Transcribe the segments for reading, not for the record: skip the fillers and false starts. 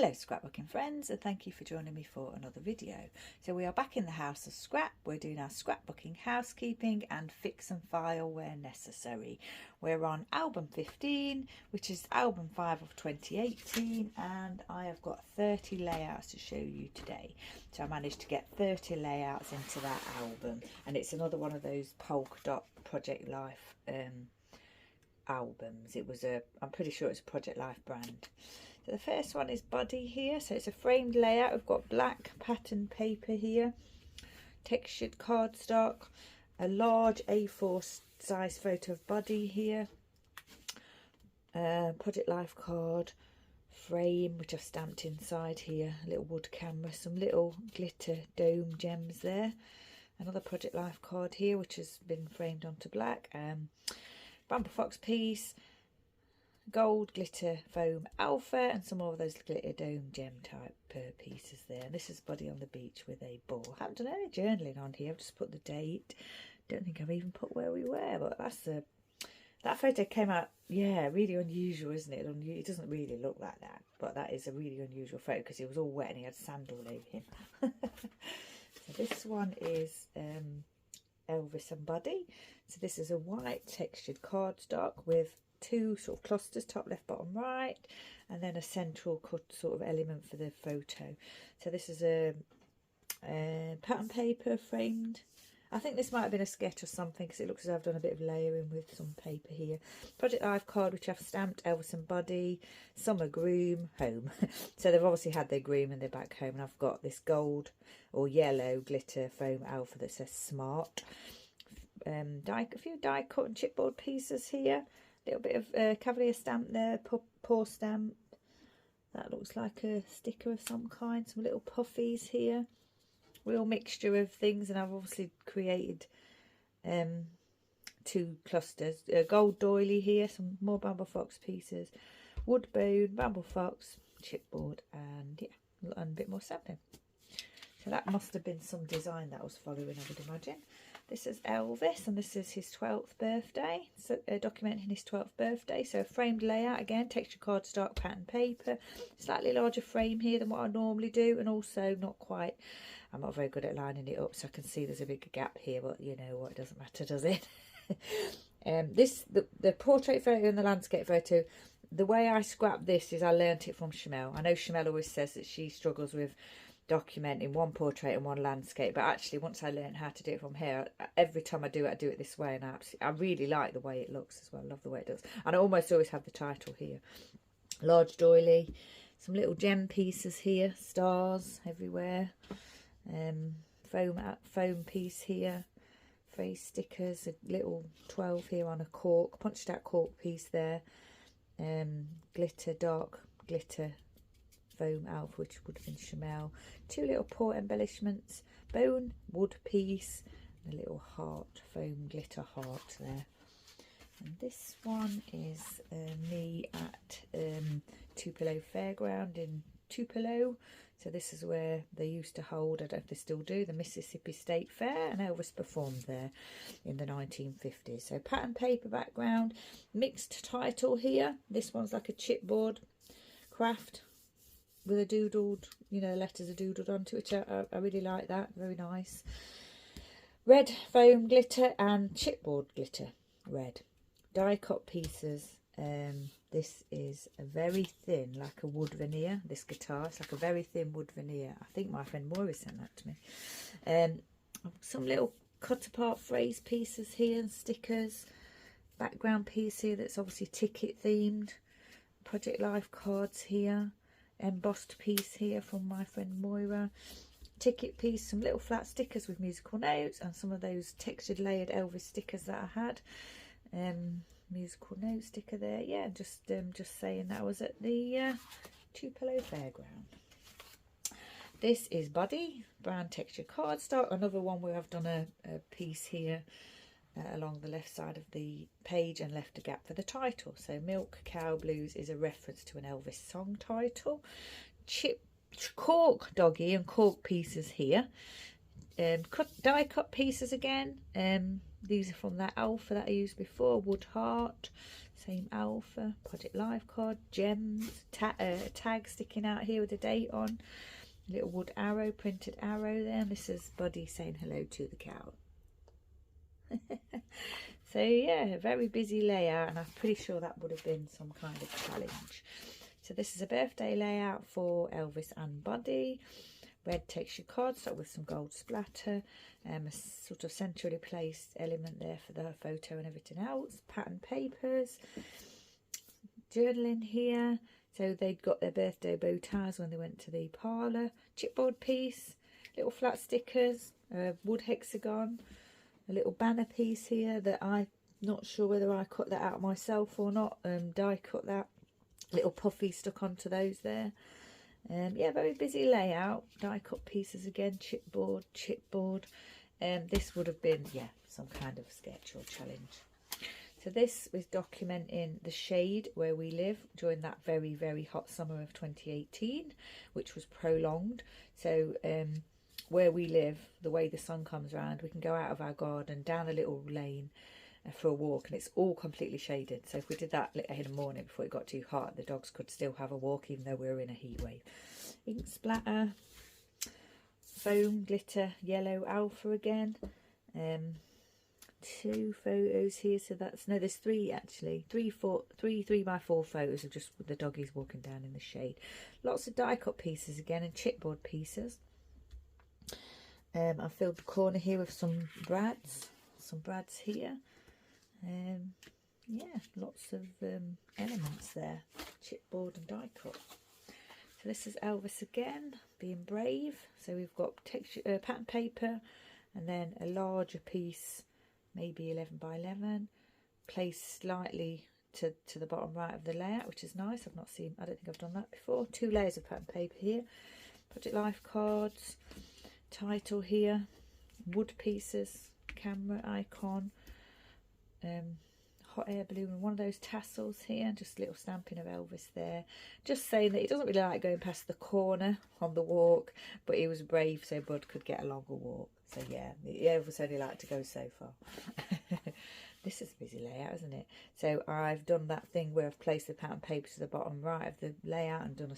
Hello scrapbooking friends, and thank you for joining me for another video. So we are back in the house of scrap. We're doing our scrapbooking, housekeeping and fix and file where necessary. We're on album 15, which is album 5 of 2018, and I have got 30 layouts to show you today. So I managed to get 30 layouts into that album, and it's another one of those polka dot Project Life albums. I'm pretty sure it's a Project Life brand. So the first one is body here. So it's a framed layout. We've got black pattern paper here, textured cardstock, a large A4 size photo of body here, Project Life card, frame which I've stamped inside here, a little wood camera, some little glitter dome gems there, another Project Life card here which has been framed onto black, Bramble Fox piece, gold glitter foam alpha, and some more of those glitter dome gem type pieces there. And this is body on the beach with a ball. I haven't done any journaling on here. I've just put the date. Don't think I've even put where we were, but that photo came out, yeah, really unusual, isn't it? It doesn't really look like that, but that is a really unusual photo because he was all wet and he had sand all over him. So this one is Elvis and Buddy. So this is a white textured cardstock with two sort of clusters, top, left, bottom, right, and then a central cut sort of element for the photo. So this is a pattern paper framed. I think this might have been a sketch or something because it looks as though I've done a bit of layering with some paper here. Project Life card which I've stamped, Elvis and Buddy, summer groom, home. So they've obviously had their groom and they're back home, and I've got this gold or yellow glitter foam alpha that says smart. A few die cut and chipboard pieces here. Little bit of Cavalier stamp there, paw stamp. That looks like a sticker of some kind. Some little puffies here. Real mixture of things, and I've obviously created two clusters. Gold doily here, some more Bramble Fox pieces, wood bone, Bramble Fox, chipboard, and yeah, and a bit more stamping. So that must have been some design that I was following, I would imagine. This is Elvis, and this is his 12th birthday, so documenting his 12th birthday. So a framed layout again, texture cardstock, pattern paper, slightly larger frame here than what I normally do, and also not quite, I'm not very good at lining it up, so I can see there's a big gap here, but you know what, it doesn't matter, does it? The portrait photo and the landscape photo, the way I scrap this is I learnt it from Shamel. I know Shamel always says that she struggles with documenting one portrait and one landscape, but actually once I learned how to do it from here, every time I do it this way, and I really like the way it looks as well. I love the way it does, and I almost always have the title here. Large doily, some little gem pieces here, stars everywhere, foam piece here, phrase stickers, a little 12 here on a cork, punched out cork piece there, glitter, dark glitter foam alpha which would have been Shamel, two little paw embellishments, bone wood piece, and a little heart, foam glitter heart there. And this one is me at Tupelo Fairground in Tupelo. So this is where they used to hold, I don't know if they still do, the Mississippi State Fair, and Elvis performed there in the 1950s. So pattern paper background, mixed title here. This one's like a chipboard craft with a doodled, you know, letters are doodled onto it. I really like that, very nice. Red foam glitter and chipboard glitter red. Die cut pieces. This is a very thin, like a wood veneer, this guitar. It's like a very thin wood veneer. I think my friend Moira sent that to me. Some little cut apart phrase pieces here and stickers. Background piece here that's obviously ticket themed. Project Life cards here. Embossed piece here from my friend Moira, ticket piece, some little flat stickers with musical notes, and some of those textured layered Elvis stickers that I had. Musical note sticker there, yeah, just saying that I was at the Tupelo Fairground. This is Buddy, brown texture cardstock, another one where I've done a piece here along the left side of the page and left a gap for the title. So Milk Cow Blues is a reference to an Elvis song title. Cork doggy and cork pieces here. Die cut pieces again. These are from that alpha that I used before, wood heart, same alpha, Project Life card, gems, a tag sticking out here with a date on, a little wood arrow, printed arrow there, and this is Buddy saying hello to the cow. So yeah, a very busy layout, and I'm pretty sure that would have been some kind of challenge. So this is a birthday layout for Elvis and Buddy. Red texture cardstock with some gold splatter, a sort of centrally placed element there for the photo and everything else. Pattern papers, journaling here. So they'd got their birthday bow ties when they went to the parlour. Chipboard piece, little flat stickers, a wood hexagon, a little banner piece here that I'm not sure whether I cut that out myself or not. Die cut that. Little puffy stuck onto those there. Yeah, very busy layout. Die cut pieces again, chipboard. This would have been, yeah, some kind of sketch or challenge. So this was documenting the shade where we live during that very, very hot summer of 2018, which was prolonged. So where we live, the way the sun comes around, we can go out of our garden, down a little lane for a walk, and it's all completely shaded. So if we did that in the morning before it got too hot, the dogs could still have a walk even though we were in a heat wave. Ink splatter, foam, glitter, yellow alpha again. 2 photos here, so that's, no, there's 3 actually, 3 by 4 photos of just the doggies walking down in the shade. Lots of die cut pieces again, and chipboard pieces. I filled the corner here with some brads here. Yeah, lots of elements there, chipboard and die cut. So this is Elvis again, being brave. So we've got texture, pattern paper, and then a larger piece, maybe 11 by 11, placed slightly to the bottom right of the layout, which is nice. I don't think I've done that before. 2 layers of pattern paper here, Project Life cards, title here, wood pieces, camera icon, hot air balloon, and one of those tassels here, just a little stamping of Elvis there, just saying that he doesn't really like going past the corner on the walk, but he was brave so Bud could get a longer walk. So yeah, Elvis only liked to go so far. This is a busy layout, isn't it? So I've done that thing where I've placed the pattern paper to the bottom right of the layout and done a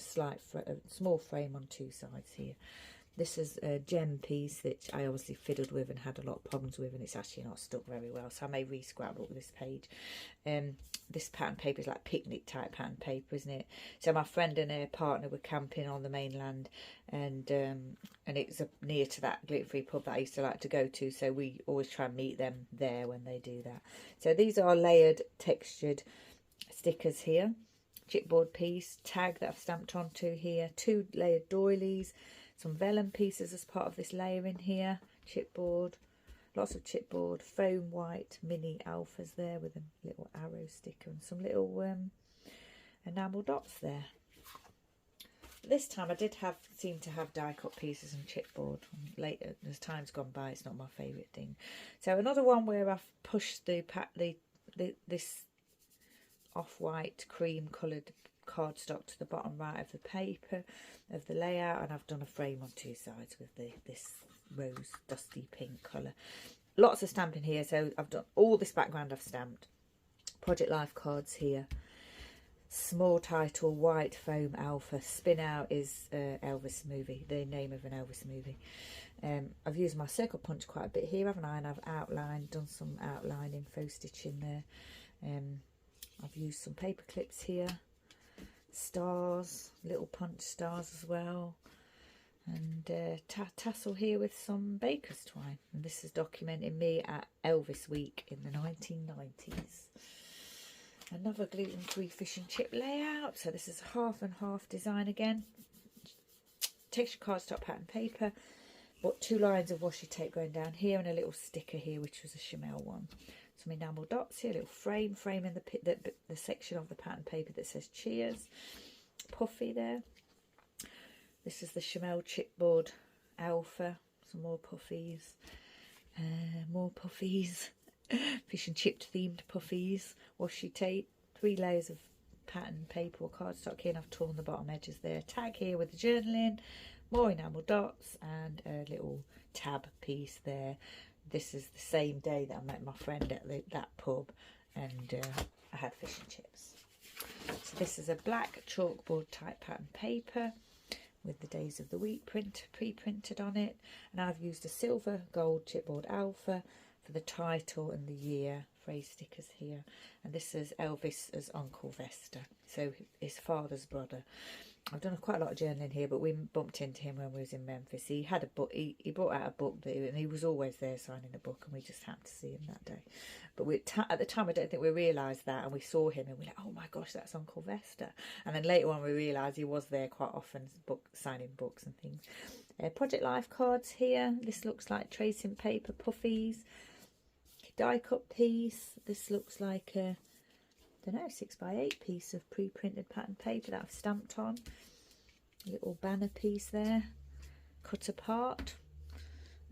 small frame on 2 sides here. This is a gem piece that I obviously fiddled with and had a lot of problems with, and it's actually not stuck very well, so I may re-scrabble with this page. This pattern paper is like picnic type pattern paper, isn't it? So my friend and her partner were camping on the mainland, and it's near to that gluten-free pub that I used to like to go to, so we always try and meet them there when they do that. So these are layered textured stickers here, chipboard piece, tag that I've stamped onto here, 2 layered doilies, some vellum pieces as part of this layering here, chipboard, lots of chipboard, foam white mini alphas there with a little arrow sticker and some little enamel dots there. This time I did seem to have die cut pieces and chipboard. Later, as time's gone by, it's not my favourite thing. So another one where I've pushed this off-white cream coloured cardstock to the bottom right of the paper of the layout, and I've done a frame on 2 sides with this rose dusty pink colour. Lots of stamping here, so I've done all this background. I've stamped Project Life cards here, small title, white foam alpha. Spin Out is Elvis movie, the name of an Elvis movie. I've used my circle punch quite a bit here, haven't I? And I've done some outlining, faux stitching there. I've used some paper clips here, stars, little punch stars as well, and tassel here with some baker's twine. And this is documenting me at Elvis Week in the 1990s. Another gluten-free fish and chip layout. So this is half and half design again. Texture cardstock pattern paper. Got 2 lines of washi tape going down here and a little sticker here, which was a Chamel one. Some enamel dots here, a little frame in the section of the pattern paper that says cheers. Puffy there. This is the Chamel chipboard alpha. Some more puffies. More puffies. Fish and chip themed puffies. Washi tape. 3 layers of pattern paper or cardstock here, and I've torn the bottom edges there. Tag here with the journaling. more enamel dots, and a little tab piece there. This is the same day that I met my friend at that pub, and I had fish and chips. So this is a black chalkboard type pattern paper with the days of the week pre-printed on it, and I've used a silver gold chipboard alpha for the title and the year phrase stickers here. And this is Elvis as Uncle Vesta, so his father's brother. I've done quite a lot of journaling here, but we bumped into him when we was in Memphis. He had a book, he brought out a book, and he was always there signing a book, and we just happened to see him that day. But at the time, I don't think we realised that, and we saw him, and we're like, oh my gosh, that's Uncle Vesta. And then later on, we realised he was there quite often, signing books and things. Project Life cards here. This looks like tracing paper puffies. Die cut piece. This looks like a, I don't know, 6x8 piece of pre-printed pattern paper that I've stamped on. A little banner piece there, cut apart,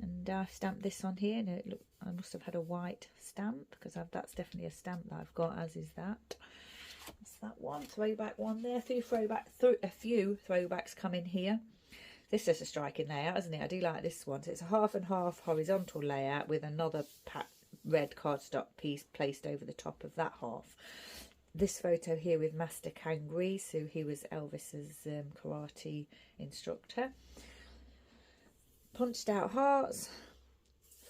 and I've stamped this on here. Now I must have had a white stamp, because that's definitely a stamp that I've got, as is that. That's that one, throwback one there. A few throwbacks come in here. This is a striking layout, isn't it? I do like this one. So it's a half and half horizontal layout with another red cardstock piece placed over the top of that half. This photo here with Master Kangri, so he was Elvis's karate instructor. Punched out hearts,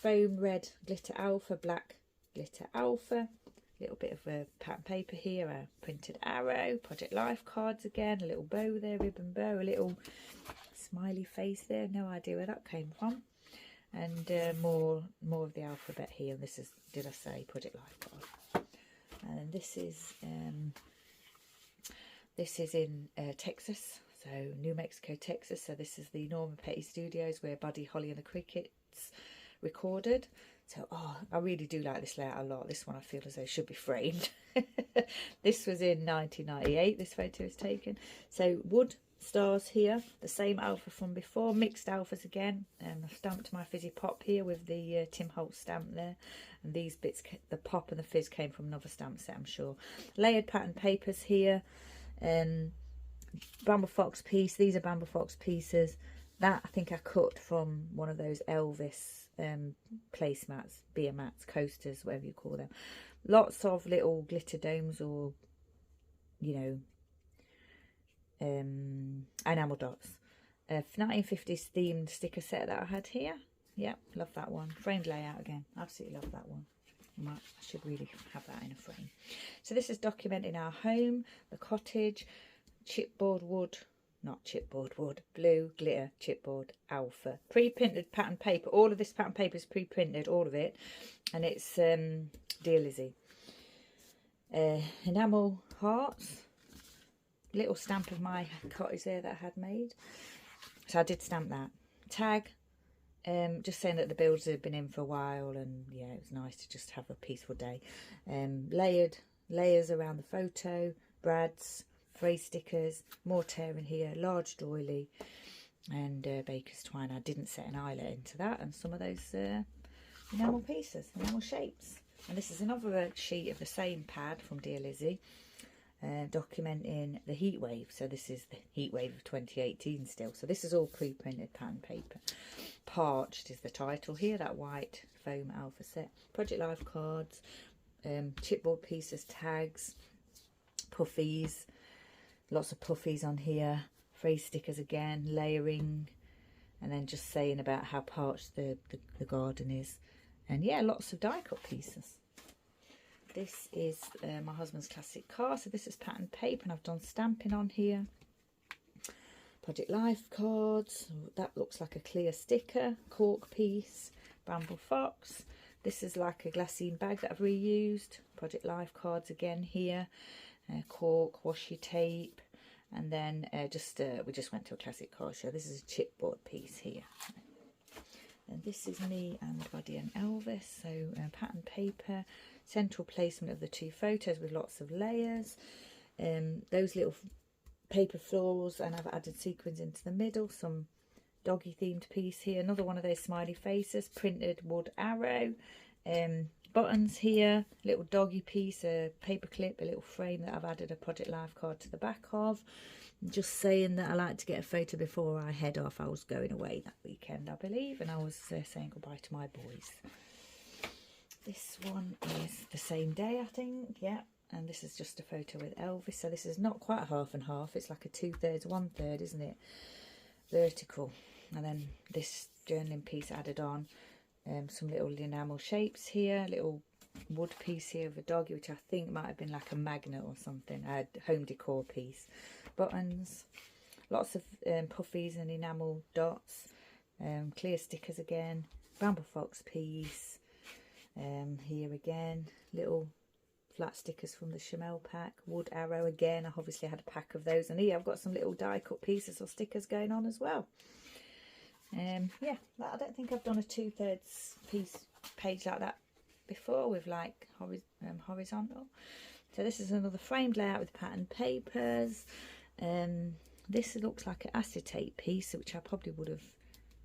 foam red glitter alpha, black glitter alpha, little bit of a pattern paper here, a printed arrow, Project Life cards again, a little bow there, ribbon bow, a little smiley face there, no idea where that came from. And more of the alphabet here. And this is, did I say, Project Life card. And this is in Texas, so New Mexico, Texas. So this is the Norman Petty Studios where Buddy Holly and the Crickets recorded. So I really do like this layout a lot. This one I feel as though should be framed. This was in 1998. This photo was taken. So wood stars here, the same alpha from before, mixed alphas again. I've stamped my fizzy pop here with the Tim Holtz stamp there, and these bits, the pop and the fizz, came from another stamp set, I'm sure. Layered pattern papers here, Bramble Fox piece. These are Bramble Fox pieces that I think I cut from one of those Elvis placemats, beer mats, coasters, whatever you call them. Lots of little glitter domes, or enamel dots. 1950s themed sticker set that I had here. Yep, love that one. Framed layout again. Absolutely love that one. I should really have that in a frame. So this is documenting our home, the cottage, chipboard wood, not chipboard wood, blue glitter chipboard alpha. Pre-printed pattern paper. All of this pattern paper is pre-printed, all of it. And it's Dear Lizzie. Enamel hearts. Little stamp of my cottage there that I had made. So I did stamp that. Tag. Just saying that the builders have been in for a while, and yeah, it was nice to just have a peaceful day. Layers around the photo, brads, phrase stickers, more tearing here, large doily, and baker's twine. I didn't set an eyelet into that, and some of those enamel pieces, enamel shapes. And this is another sheet of the same pad from Dear Lizzie, documenting the heat wave. So this is the heat wave of 2018 still. So this is all pre-printed pattern paper. Parched is the title here, that white foam alpha set. Project Life cards, chipboard pieces, tags, puffies, lots of puffies on here, phrase stickers again, layering, and then just saying about how parched the garden is. And yeah, lots of die cut pieces. This is my husband's classic car. So this is pattern paper, and I've done stamping on here. Project Life cards. That looks like a clear sticker. Cork piece. Bramble Fox. This is like a glassine bag that I've reused. Project Life cards again here. Cork, washi tape. And then we just went to a classic car show. This is a chipboard piece here. And this is me and Buddy and Elvis. So pattern paper. Central placement of the two photos with lots of layers. Those little paper florals, and I've added sequins into the middle. Some doggy themed piece here. Another one of those smiley faces. Printed wood arrow. buttons here, little doggy piece, a paper clip, a little frame that I've added a Project Life card to the back of. Just saying that I like to get a photo before I head off. I was going away that weekend, I believe, and I was saying goodbye to my boys. This one is the same day, I think, yeah. And this is just a photo with Elvis. So this is not quite half and half. It's like a 2/3, 1/3, isn't it? Vertical. And then this journaling piece added on. Some little enamel shapes here. Little wood piece here of a doggy, which I think might have been like a magnet or something. A home decor piece. Buttons. Lots of puffies and enamel dots. Clear stickers again. Bramble fox piece. Here again. Little flat stickers from the Chamel pack. Wood arrow again. I obviously had a pack of those. And here I've got some little die cut pieces or stickers going on as well. Yeah, I don't think I've done a 2/3 piece page like that before with like horizontal. So this is another framed layout with pattern papers. This looks like an acetate piece, which I probably would have,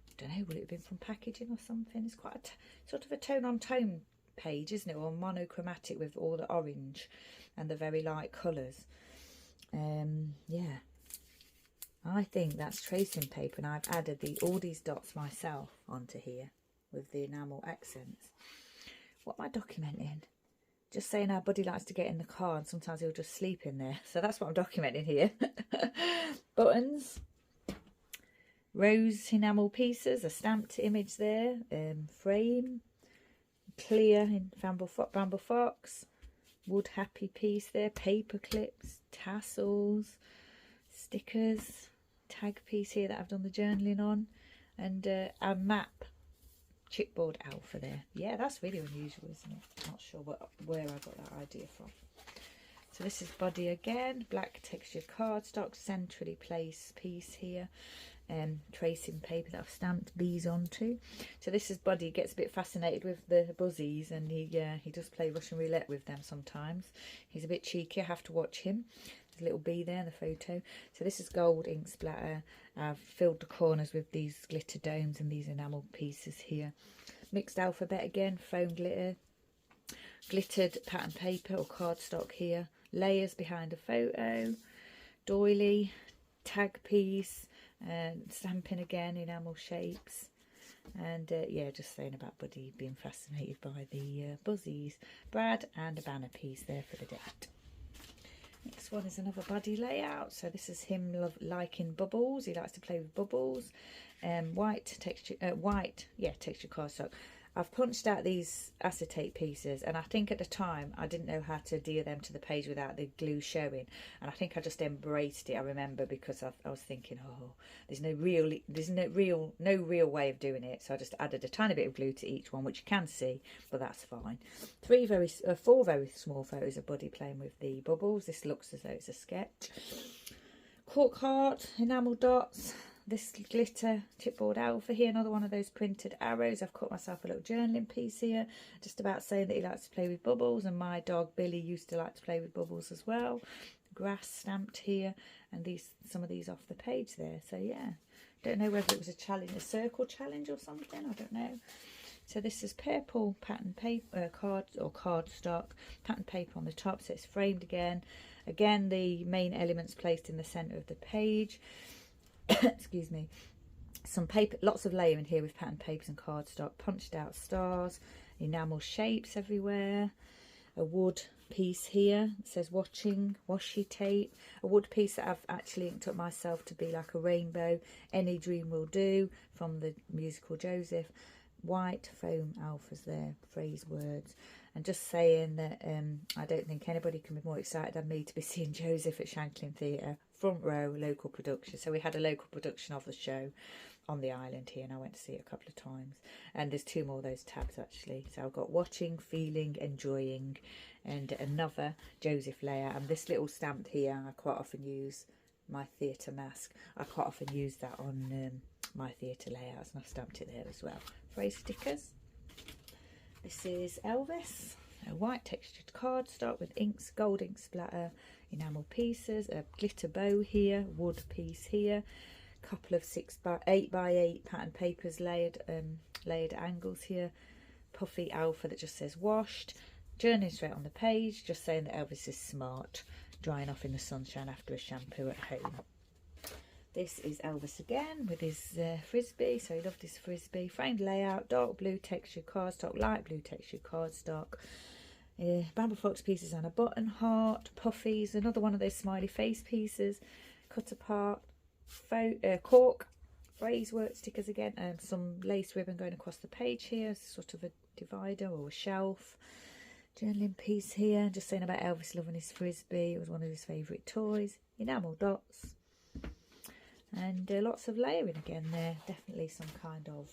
I don't know, would it have been from packaging or something? It's quite a sort of a tone on tone page, isn't it, or monochromatic with all the orange and the very light colours. Yeah, I think that's tracing paper, and I've added all these dots myself onto here with the enamel accents. What am I documenting? Just saying our buddy likes to get in the car and sometimes he'll just sleep in there, so that's what I'm documenting here. Buttons, rose enamel pieces, a stamped image there, frame, clear in Bramble Fox, wood happy piece there, paper clips, tassels, stickers, tag piece here that I've done the journaling on, and a map chipboard alpha there. Yeah, that's really unusual, isn't it? Not sure where I got that idea from. So this is body again, black textured cardstock, centrally placed piece here. Tracing paper that I've stamped bees onto. So this is Buddy. Gets a bit fascinated with the buzzies, and he does play Russian roulette with them sometimes. He's a bit cheeky. I have to watch him. There's a little bee there in the photo. So this is gold ink splatter. I've filled the corners with these glitter domes and these enamel pieces here. Mixed alphabet again, foam glitter, glittered pattern paper or cardstock here. Layers behind a photo, doily, tag piece. Stamping again, enamel shapes, and yeah, just saying about Buddy being fascinated by the buzzies. Brad, and a banner piece there for the date. Next one is another Buddy layout. So this is him liking bubbles. He likes to play with bubbles. Texture cardstock. I've punched out these acetate pieces, and I think at the time I didn't know how to adhere them to the page without the glue showing, and I think I just embraced it. I remember, because I was thinking, oh, there's no real way of doing it, so I just added a tiny bit of glue to each one, which you can see, but that's fine. Four very small photos of Buddy playing with the bubbles. This looks as though it's a sketch. Cork heart, enamel dots. This glitter chipboard alpha here, another one of those printed arrows. I've cut myself a little journaling piece here, just about saying that he likes to play with bubbles, and my dog Billy used to like to play with bubbles as well. Grass stamped here, and some of these off the page there. So yeah, don't know whether it was a circle challenge or something, I don't know. So this is purple pattern paper, cardstock, pattern paper on the top, so it's framed again. Again, the main elements placed in the centre of the page. Excuse me. Some paper, lots of layering here with pattern papers and cardstock, punched out stars, enamel shapes everywhere. A wood piece here, it says washi tape. A wood piece that I've actually inked up myself to be like a rainbow. Any dream will do, from the musical Joseph. White foam alphas there, phrase words. And just saying that I don't think anybody can be more excited than me to be seeing Joseph at Shanklin Theatre. Front row, local production. So we had a local production of the show on the island here, and I went to see it a couple of times. And there's two more of those tabs actually. So I've got watching, feeling, enjoying, and another Joseph layout. And this little stamp here, I quite often use my theatre mask. I quite often use that on my theatre layouts, and I've stamped it there as well. Phrase stickers. This is Elvis. A white textured cardstock with inks, gold ink splatter, enamel pieces, a glitter bow here, wood piece here, couple of 8x8 pattern papers layered angles here, puffy alpha that just says washed. Journey straight on the page, just saying that Elvis is smart, drying off in the sunshine after a shampoo at home. This is Elvis again with his frisbee, so he loved his frisbee. Framed layout, dark blue textured cardstock, light blue textured cardstock. Bamboo fox pieces and a button heart, puffies, another one of those smiley face pieces, cut apart, cork, phrase work stickers again, and some lace ribbon going across the page here, sort of a divider or a shelf. Journaling piece here, just saying about Elvis loving his frisbee. It was one of his favourite toys. Enamel dots. And lots of layering again there. Definitely some kind of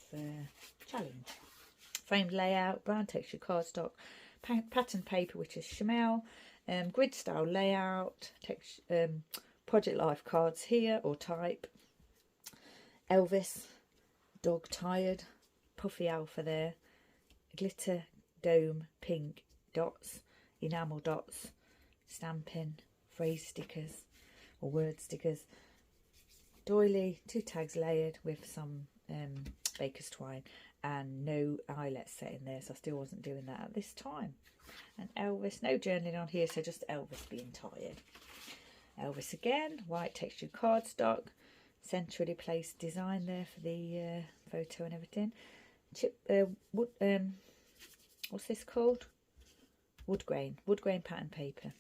challenge. Framed layout, brown texture cardstock, pattern paper, which is Chamel. Grid style layout. Project Life cards here, or type. Elvis. Dog tired. Puffy alpha there. Glitter dome pink. Dots, enamel dots, stamping, phrase stickers or word stickers, doily, 2 tags layered with some baker's twine, and no eyelet set in there, so I still wasn't doing that at this time. And Elvis, no journaling on here, so just Elvis being tired. Elvis again, white textured cardstock, centrally placed design there for the photo and everything. What's this called? Wood grain pattern paper,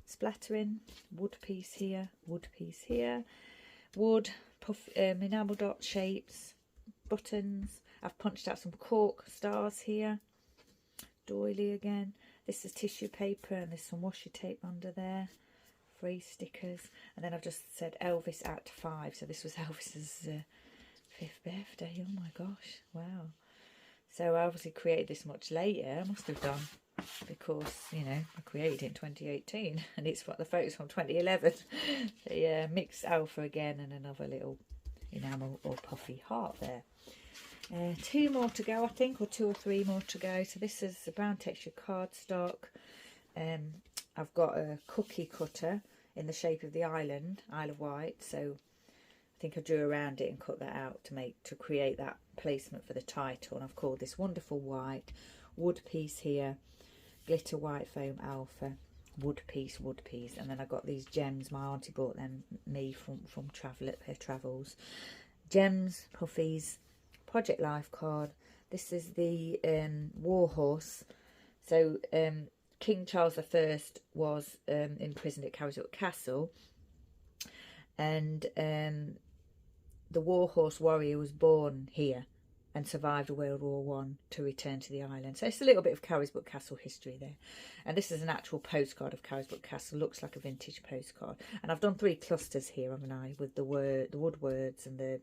splattering, wood piece here, wood puff, enamel dot shapes, buttons. I've punched out some cork stars here, doily again. This is tissue paper and there's some washi tape under there, phrase stickers, and then I've just said Elvis at 5, so this was Elvis's 5th birthday. Oh my gosh, wow. So I obviously created this much later. I must have done, because, you know, I created it in 2018 and it's what the photos from 2011. So yeah, mixed alpha again and another little enamel or puffy heart there. 2 more to go, I think, or 2 or 3 more to go. So this is a brown textured cardstock. I've got a cookie cutter in the shape of the island, Isle of Wight. So I think I drew around it and cut that out to create that placement for the title. And I've called this Wonderful White. Wood piece here, glitter white foam alpha, wood piece, and then I got these gems. My auntie bought them me from Travels. Gems, puffies, Project Life card. This is the war horse. So King Charles I was imprisoned at Carisbrooke Castle, and the war horse warrior was born here and survived World War One to return to the island. So it's a little bit of Carisbrooke Castle history there. And this is an actual postcard of Carisbrooke Castle. Looks like a vintage postcard. And I've done 3 clusters here, haven't I, with the wood words and the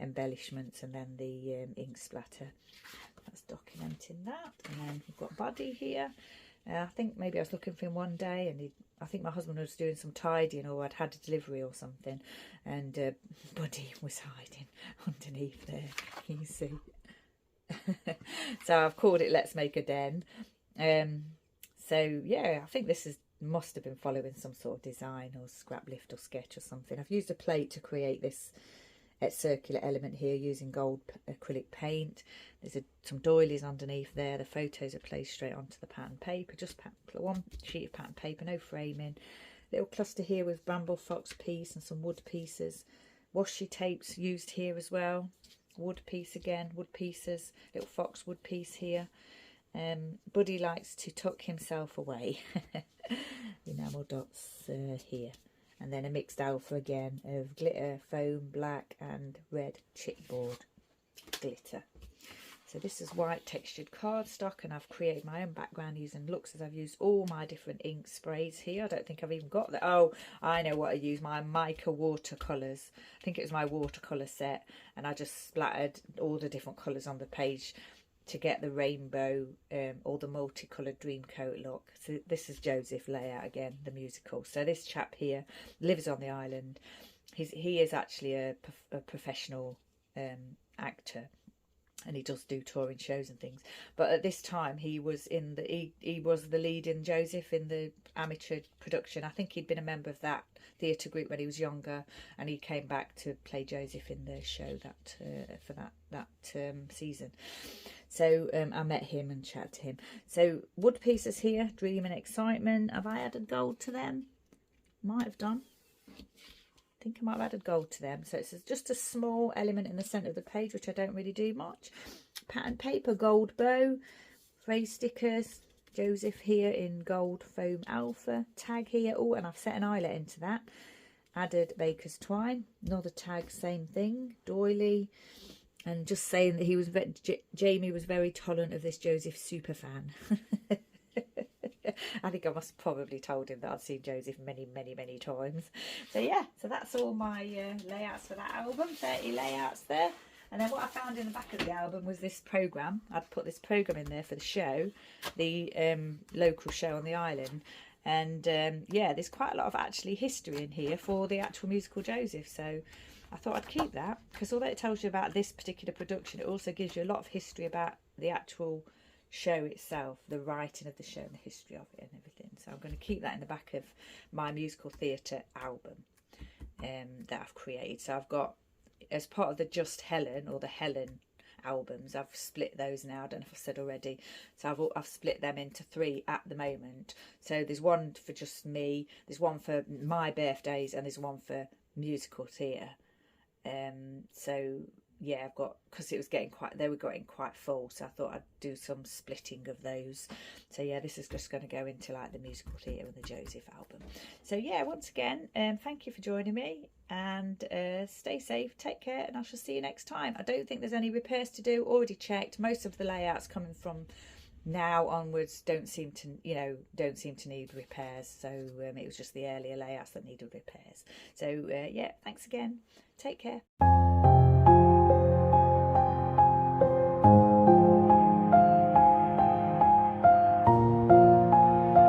embellishments, and then the ink splatter. That's documenting that. And then we've got Buddy here. I think maybe I was looking for him one day, and I think my husband was doing some tidying, or I'd had a delivery or something, and Buddy was hiding underneath there, you see. So I've called it Let's Make a Den. So yeah, I think this must have been following some sort of design or scrap lift or sketch or something. I've used a plate to create this circular element here using gold acrylic paint. There's some doilies underneath there. The photos are placed straight onto the pattern paper. Just one sheet of pattern paper, no framing. Little cluster here with bramble fox piece and some wood pieces. Washi tapes used here as well. Wood piece again, wood pieces. Little fox wood piece here. Buddy likes to tuck himself away. Enamel dots here. And then a mixed alpha again of glitter, foam, black and red chipboard glitter. So this is white textured cardstock, and I've created my own background using Looks, as I've used all my different ink sprays here. I don't think I've even got that. Oh, I know what I used, my mica watercolours. I think it was my watercolour set, and I just splattered all the different colours on the page to get the rainbow or the multicoloured dream coat look. So this is Joseph layout again, the musical. So this chap here lives on the island. He is actually a professional actor, and he does do touring shows and things. But at this time he was he was the lead in Joseph in the amateur production. I think he'd been a member of that theatre group when he was younger, and he came back to play Joseph in the show that for that season. So I met him and chatted to him. So wood pieces here, Dream and Excitement. Have I added gold to them? Might have done. I think I might have added gold to them. So it's just a small element in the centre of the page, which I don't really do much. Pattern paper, gold bow, phrase stickers, Joseph here in gold foam alpha, tag here. Oh, and I've set an eyelet into that. Added baker's twine, another tag, same thing, doily. And just saying that he was Jamie was very tolerant of this Joseph super fan. I think I must have probably told him that I'd seen Joseph many times. So yeah, so that's all my layouts for that album, 30 layouts there. And then what I found in the back of the album was this programme. I'd put this programme in there for the show, the local show on the island. And yeah, there's quite a lot of actually history in here for the actual musical Joseph. So I thought I'd keep that, because although it tells you about this particular production, it also gives you a lot of history about the actual show itself, the writing of the show and the history of it and everything. So I'm going to keep that in the back of my musical theatre album that I've created. So I've got, as part of the Just Helen or the Helen albums, I've split those now. I don't know if I've said already. So I've split them into 3 at the moment. So there's one for just me, there's one for my birthdays, and there's one for musical theatre. So yeah, I've got, because it was getting they were getting quite full, so I thought I'd do some splitting of those. So yeah, this is just going to go into like the musical theatre and the Joseph album. So yeah, once again, thank you for joining me, and stay safe, take care, and I shall see you next time. I don't think there's any repairs to do, already checked. Most of the layouts coming from now onwards don't seem to need repairs. So it was just the earlier layouts that needed repairs. So yeah, thanks again, take care.